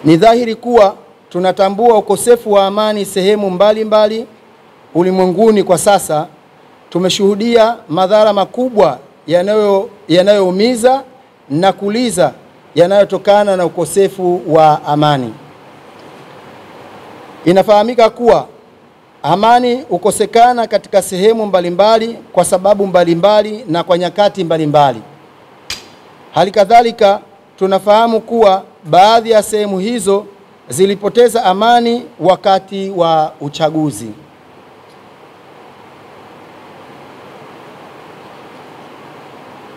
Ni dhahiri kuwa tunatambua ukosefu wa amani sehemu mbalimbali ulimwenguni kwa sasa. Tumeshuhudia madhara makubwa yanayoumiza na kuliza yanayotokana na ukosefu wa amani. Inafahamika kuwa amani ukosekana katika sehemu mbalimbali kwa sababu mbalimbali na kwa nyakati mbalimbali. Hali kadhalika tunafahamu kuwa baadhi ya sehemu hizo zilipoteza amani wakati wa uchaguzi.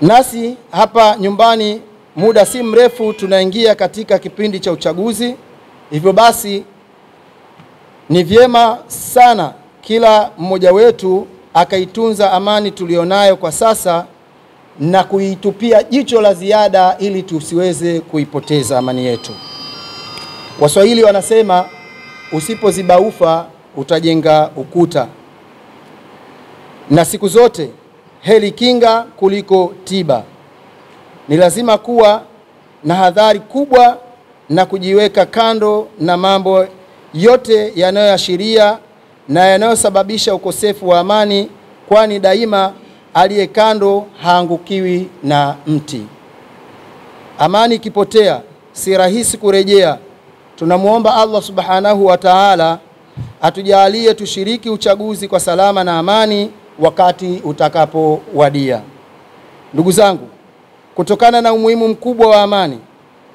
Nasi hapa nyumbani muda si mrefu tunaingia katika kipindi cha uchaguzi. Hivyo basi ni vyema sana kila mmoja wetu akaitunza amani tulionayo kwa sasa na kuitupia jicho la ziada ili tusiweze kuipoteza amani yetu. Waswahili wanasema usipoziba ufa utajenga ukuta. Na siku zote heri kinga kuliko tiba. Ni lazima kuwa na hadhari kubwa na kujiweka kando na mambo yote yanayoashiria na yanayosababisha ukosefu wa amani, kwani daima aliye kando haangukiwi na mti. Amani ikipotea si rahisi kurejea. Tunamuomba Allah subhanahu wa ta'ala atujalie tushiriki uchaguzi kwa salama na amani wakati utakapowadia. Ndugu zangu, kutokana na umuhimu mkubwa wa amani,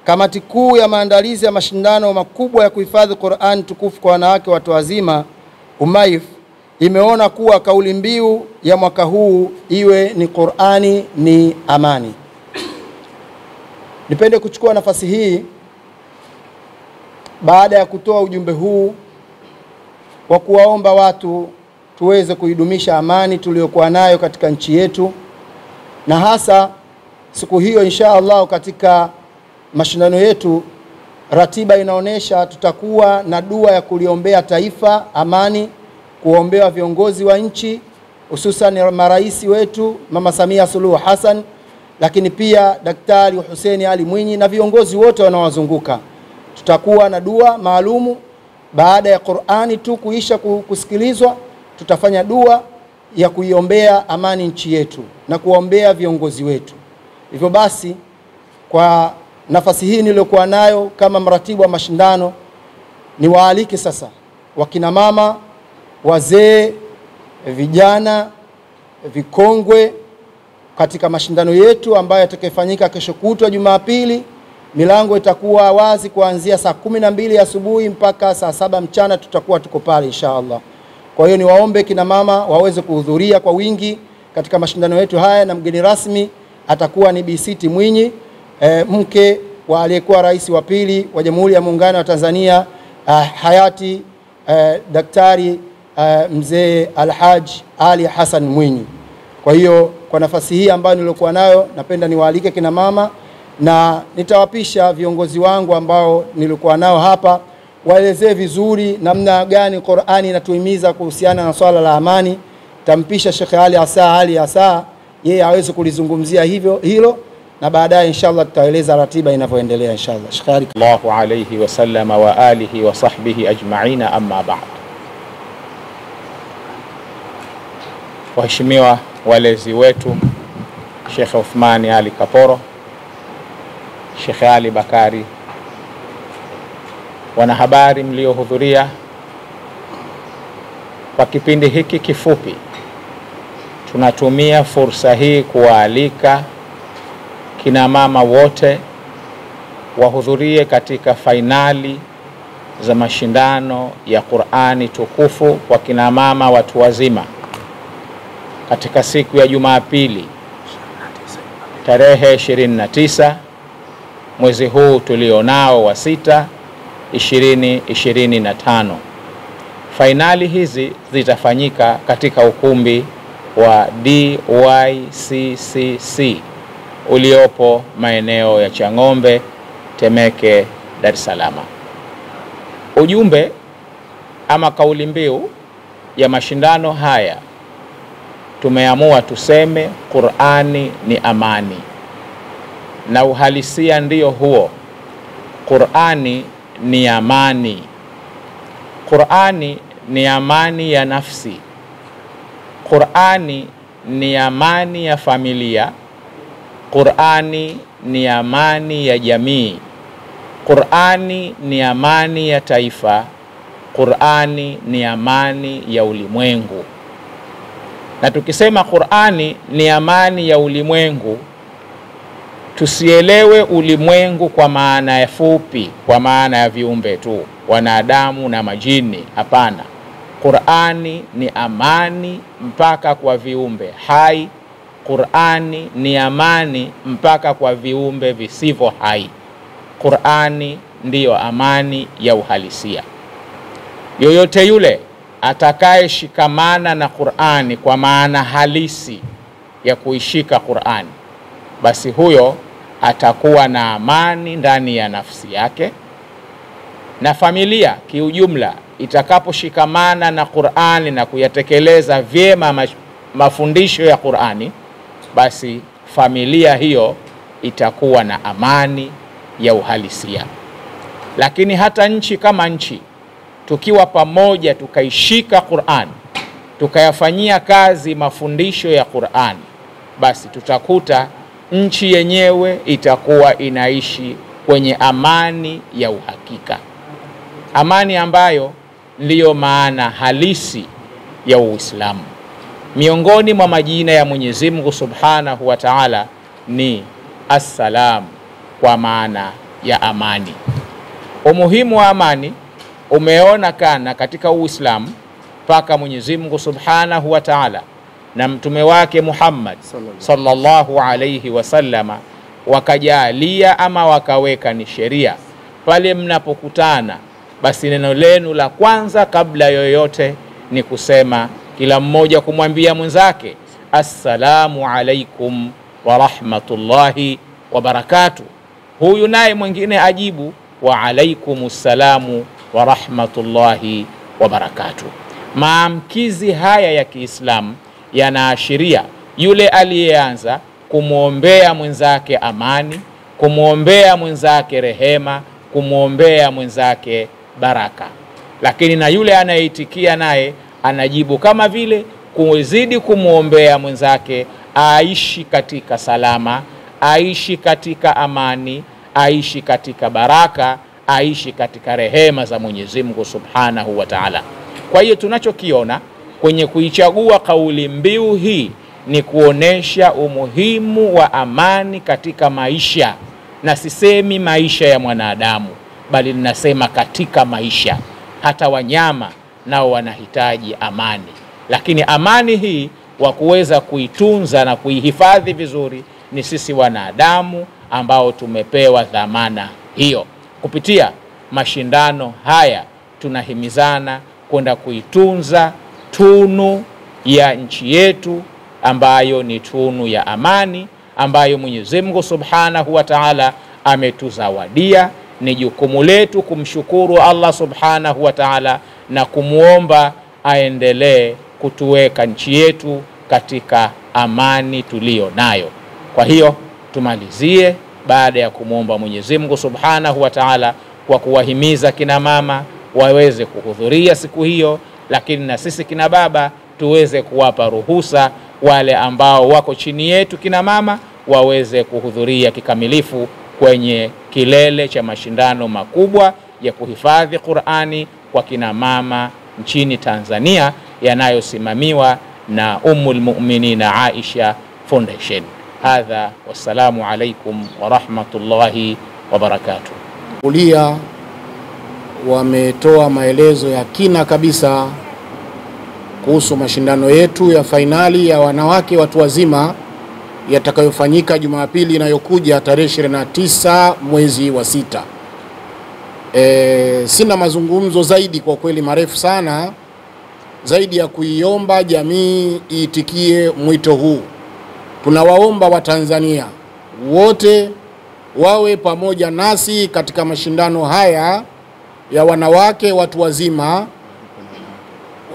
kamati kuu ya maandalizi ya mashindano makubwa ya kuhifadhi Qur'an tukufu kwa wanawake watu wazima UMAIF imeona kuwa kauli mbiu ya mwaka huu iwe ni Qur'ani ni amani. Nipende kuchukua nafasi hii baada ya kutoa ujumbe huu wa kuwaomba watu tuweze kuidumisha amani tuliyokuwa nayo katika nchi yetu, na hasa siku hiyo insha Allah katika mashindano yetu ratiba inaonesha tutakuwa na dua ya kuliombea taifa amani, kuombea viongozi wa nchi hususan maraisi wetu Mama Samia Suluhu Hassan, lakini pia Daktari Hussein Ali Mwinyi na viongozi wote wanaowazunguka. Tutakuwa na dua maalumu baada ya Qur'ani tu kuisha kusikilizwa. Tutafanya dua ya kuiombea amani nchi yetu na kuombea viongozi wetu. Hivyo basi kwa nafasi hii niliyokuwa nayo kama mratibu wa mashindano, ni waalike sasa wakina mama, wazee, vijana, vikongwe katika mashindano yetu ambayo yatakayofanyika kesho kutwa Jumapili. Milango itakuwa wazi kuanzia saa 12 asubuhi mpaka saa 7 mchana, tutakuwa tuko pale inshallah. Kwa hiyo niwaombe kina mama waweze kuhudhuria kwa wingi katika mashindano yetu haya, na mgeni rasmi atakuwa ni Bi Mwinyi, mke wa aliyekuwa rais wa pili wa Jamhuri ya Muungano wa Tanzania hayati Daktari Mzee Alhaji Ali Hassan Mwinyi. Kwa hiyo kwa nafasi hii ambayo nilikuwa nayo, napenda niwaalike kina mama, na nitawapisha viongozi wangu ambao nilikuwa nao hapa waelezee vizuri namna gani Qur'ani inatuhimiza kuhusiana na swala la amani. Tampisha Sheikh Ali Asa yeye aweze kulizungumzia hilo, na baadaye inshallah tutaeleza ratiba inavyoendelea inshallah. Sheikh Ali Allahu alayhi wa sallama wa alihi wa sahbihi ajma'ina, amma ba'd. Waheshimiwa walezi wetu Sheikh Uthmani Ali Kaporo, Sheikh Ali Bakari, wanahabari mliohudhuria kwa kipindi hiki kifupi, tunatumia fursa hii kuwaalika kina mama wote wahudhurie katika fainali za mashindano ya Qur'ani tukufu kwa kina mama watu wazima katika siku ya Jumapili tarehe 29 mwezi huu tulionao wa 6 2025. Fainali hizi zitafanyika katika ukumbi wa DYCCC uliopo maeneo ya Chang'ombe, Temeke, Dar es Salaam. Ujumbe ama kauli mbiu ya mashindano haya tumeamua tuseme Qur'ani ni amani, na uhalisia ndiyo huo. Qur'ani ni amani. Qur'ani ni amani ya nafsi. Qur'ani ni amani ya familia. Qur'ani ni amani ya jamii. Qur'ani ni amani ya taifa. Qur'ani ni amani ya ulimwengu. Na tukisema Qur'ani ni amani ya ulimwengu, tusielewe ulimwengu kwa maana ya fupi, kwa maana ya viumbe tu, wanadamu na majini. Hapana. Qur'ani ni amani mpaka kwa viumbe hai. Qur'ani ni amani mpaka kwa viumbe visivyo hai. Qur'ani ndiyo amani ya uhalisia. Yoyote yule atakaye shikamana na Qur'ani kwa maana halisi ya kuishika Qur'ani, basi huyo atakuwa na amani ndani ya nafsi yake. Na familia kiujumla itakaposhikamana na Qur'ani na kuyatekeleza vyema mafundisho ya Qur'ani, basi familia hiyo itakuwa na amani ya uhalisia. Lakini hata nchi kama nchi, tukiwa pamoja tukaishika Qur'an, tukayafanyia kazi mafundisho ya Qur'an, basi tutakuta nchi yenyewe itakuwa inaishi kwenye amani ya uhakika. Amani ambayo ndiyo maana halisi ya Uislamu. Miongoni mwa majina ya Mwenyezi Mungu Subhanahu wa Ta'ala ni As-Salam, kwa maana ya amani. Umuhimu wa amani umeonekana katika Uislamu mpaka Mwenyezi Mungu Subhanahu wa Ta'ala na mtume wake Muhammad sallallahu alayhi wasallama wakajalia ama wakaweka ni sheria. Pale mnapokutana, basi neno lenu la kwanza kabla yoyote ni kusema, kila mmoja kumwambia mwenzake assalamu alaikum wa rahmatullahi wa barakatuh. Huyu naye mwingine ajibu wa alaikumussalamu wa rahmatullahi wa barakatuh. Maamkizi haya ya Kiislamu yanaashiria yule aliyeanza kumwombea mwenzake amani, kumwombea mwenzake rehema, kumwombea mwenzake baraka. Lakini na yule anayeitikia naye anajibu kama vile, kuzidi kumwombea mwenzake aishi katika salama, aishi katika amani, aishi katika baraka, aishi katika rehema za Mwenyezi Mungu Subhanahu wa Ta'ala. Kwa hiyo tunachokiona kwenye kuichagua kauli mbiu hii ni kuonesha umuhimu wa amani katika maisha, na sisemi maisha ya mwanadamu, bali ninasema katika maisha. Hata wanyama nao wanahitaji amani, lakini amani hii wa kuweza kuitunza na kuihifadhi vizuri ni sisi wanadamu ambao tumepewa dhamana hiyo. Kupitia mashindano haya tunahimizana kwenda kuitunza tunu ya nchi yetu, ambayo ni tunu ya amani, ambayo Mwenyezi Mungu Subhanahu wa Ta'ala ametuzawadia. Ni jukumu letu kumshukuru Allah Subhanahu wa Ta'ala na kumuomba aendelee kutuweka nchi yetu katika amani tuliyo nayo. Kwa hiyo tumalizie baada ya kumuomba Mwenyezi Mungu Subhanahu wa Ta'ala kwa kuwahimiza kina mama waweze kuhudhuria siku hiyo, lakini na sisi kina baba tuweze kuwapa ruhusa wale ambao wako chini yetu kina mama waweze kuhudhuria kikamilifu kwenye kilele cha mashindano makubwa ya kuhifadhi Qur'ani kwa kina mama nchini Tanzania, yanayosimamiwa na Ummul Mu'minina Aisha Foundation. Hadha, wassalamu alaikum wa rahmatullahi wa barakatuh. Kulia wametoa maelezo ya kina kabisa kuhusu mashindano yetu ya fainali ya wanawake watu wazima yatakayofanyika Jumapili inayokuja tarehe 29 mwezi wa 6. Sina mazungumzo zaidi kwa kweli marefu sana, zaidi ya kuiomba jamii iitikie mwito huu. Tunawaomba Watanzania wote wawe pamoja nasi katika mashindano haya ya wanawake watu wazima,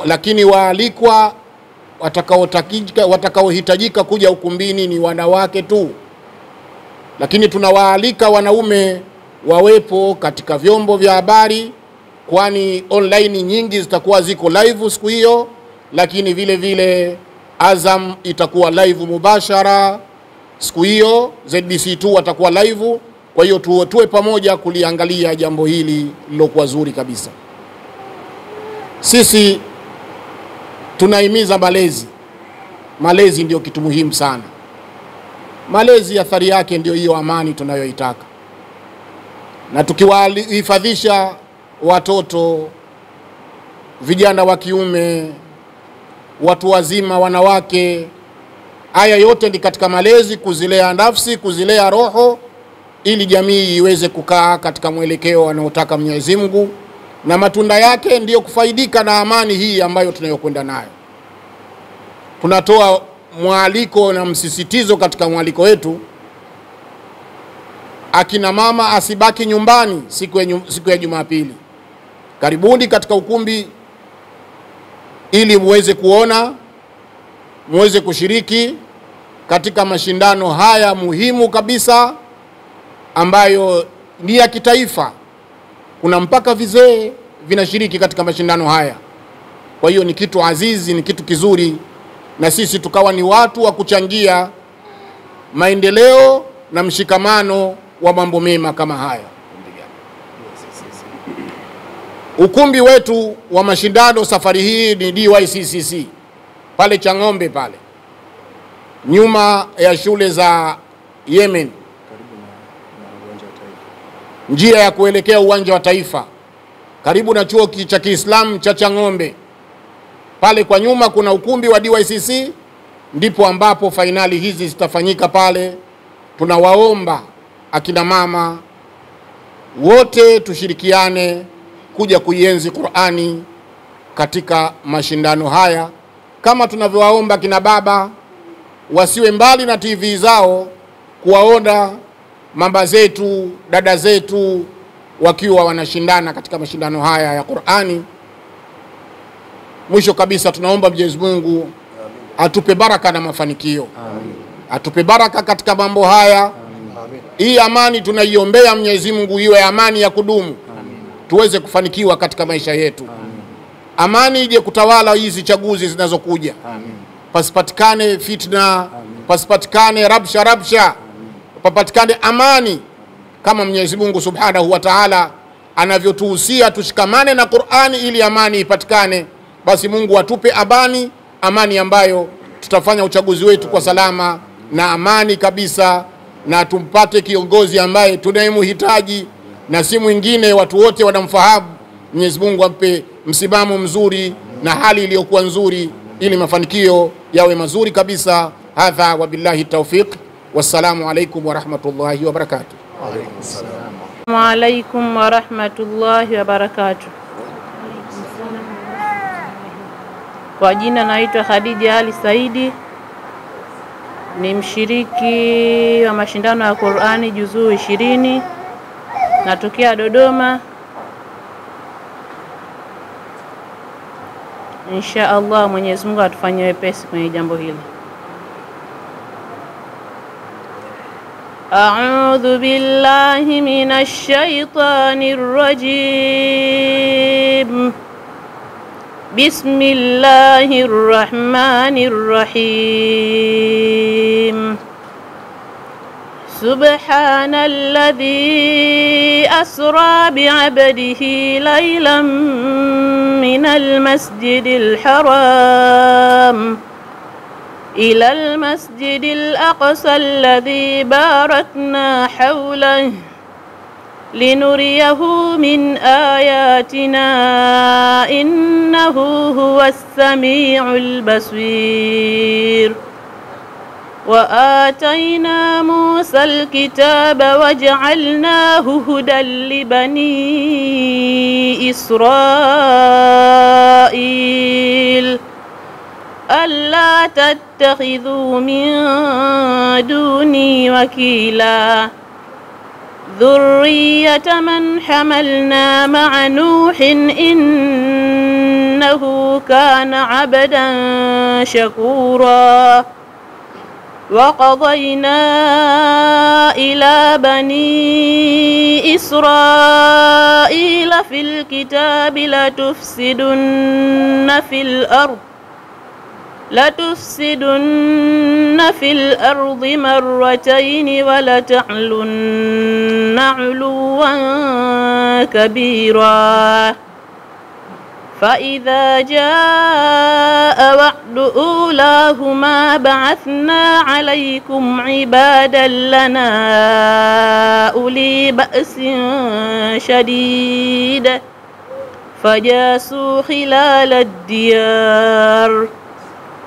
lakini waalikwa watakaohitajika kuja ukumbini ni wanawake tu. Lakini tunawaalika wanaume wawepo katika vyombo vya habari, kwani online nyingi zitakuwa ziko live siku hiyo, lakini vile vile Azam itakuwa live mubashara siku hiyo, ZBC2 watakuwa live. Kwa hiyo tuwe pamoja kuliangalia jambo hili lilokuwa zuri kabisa. Sisi tunahimiza malezi. Malezi ndio kitu muhimu sana. Malezi athari yake ndio hiyo amani tunayoitaka. Na tukiwahifadhisha watoto, vijana wa kiume, watu wazima, wanawake, haya yote ni katika malezi, kuzilea nafsi, kuzilea roho, ili jamii iweze kukaa katika mwelekeo anaotaka Mwenyezi Mungu, na matunda yake ndiyo kufaidika na amani hii ambayo tunayokwenda nayo. Tunatoa mwaliko na msisitizo katika mwaliko wetu, akina mama asibaki nyumbani siku ya Jumapili. Karibuni katika ukumbi ili muweze kuona, muweze kushiriki katika mashindano haya muhimu kabisa ambayo ni ya kitaifa. Kuna mpaka vizee vinashiriki katika mashindano haya. Kwa hiyo ni kitu azizi, ni kitu kizuri, na sisi tukawa ni watu wa kuchangia maendeleo na mshikamano wa mambo mema kama haya. Ukumbi wetu wa mashindano safari hii ni DYCCC pale Chang'ombe, pale nyuma ya shule za Yemen, njia ya kuelekea uwanja wa Taifa, karibu na chuo cha Kiislamu cha Chang'ombe. Pale kwa nyuma kuna ukumbi wa DYCC, ndipo ambapo fainali hizi zitafanyika pale. Tunawaomba akina mama wote tushirikiane kuja kuienzi Qur'ani katika mashindano haya, kama tunavyowaomba kina baba wasiwe mbali na TV zao kuwaona mama zetu, dada zetu wakiwa wanashindana katika mashindano haya ya Qur'ani. Mwisho kabisa tunaomba Mwenyezi Mungu atupe baraka na mafanikio. Amin. Atupe baraka katika mambo haya. Amin. Hii amani tunaiombea Mwenyezi Mungu iwe amani ya kudumu. Amin. Tuweze kufanikiwa katika maisha yetu. Amin. Amani ije kutawala hizi chaguzi zinazokuja. Amin. Pasipatikane fitna. Amin. Pasipatikane rabsha. Amin. Papatikane amani kama Mwenyezi Mungu Subhanahu wa Ta'ala anavyotuhusia tushikamane na Qur'ani ili amani ipatikane. Basi Mungu atupe amani ambayo tutafanya uchaguzi wetu kwa salama na amani kabisa, na tumpate kiongozi ambaye tunayemhitaji na si mwingine, watu wote wanamfahamu. Mwenyezi Mungu ampe msimamo mzuri na hali iliyokuwa nzuri ili mafanikio yawe mazuri kabisa. Hadha wa billahi tawfiq. Wassalamu alaikum wa rahmatullahi wa barakatuh. Wa alaikum wa rahmatullahi wa barakatuh. Kwa jina naitwa Khadija Ali Saidi, ni mshiriki wa mashindano ya Qur'ani juzuu 20, natokea Dodoma. Insha Allah Mwenyezi Mungu atufanyie wepesi kwenye jambo hili. A'udhu billahi minash shaitanir rajim. Bismillahir rahmanir rahim. Subhanalladhi asra bi'abdihi laylan minal masjidil haram إلى المسجد الأقصى الذي باركنا حوله لنريه من آياتنا إنه هو السميع البصير وآتينا موسى الكتاب وجعلناه هدى لبني إسرائيل ألا تتخذوا من دوني وكيلا ذرية من حملنا مع نوح إنه كان عبدا شكورا وقضينا إلى بني إسرائيل في الكتاب لتفسدن في الأرض مرتين ولتعلن علوا كبيرا فإذا جاء وعد أولاهما بعثنا عليكم عبادا لنا أولي بأس شديد فجاسوا خلال الديار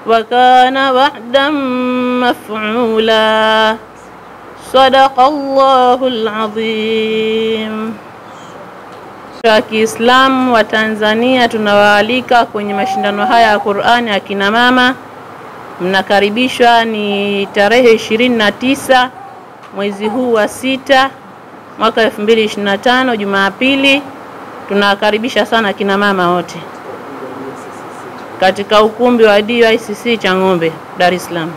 وكان وعدا مفعولا صدق الله العظيم. Wa Kiislamu wa Tanzania tunawaalika kwenye mashindano haya ya Qur'ani ya kina mama. Mnakaribishwa, ni tarehe 29 mwezi huu wa 6 mwaka 2025 Jumapili. Tunawakaribisha sana kina mama wote katika ukumbi wa DICC Chang'ombe, Dar es Salaam.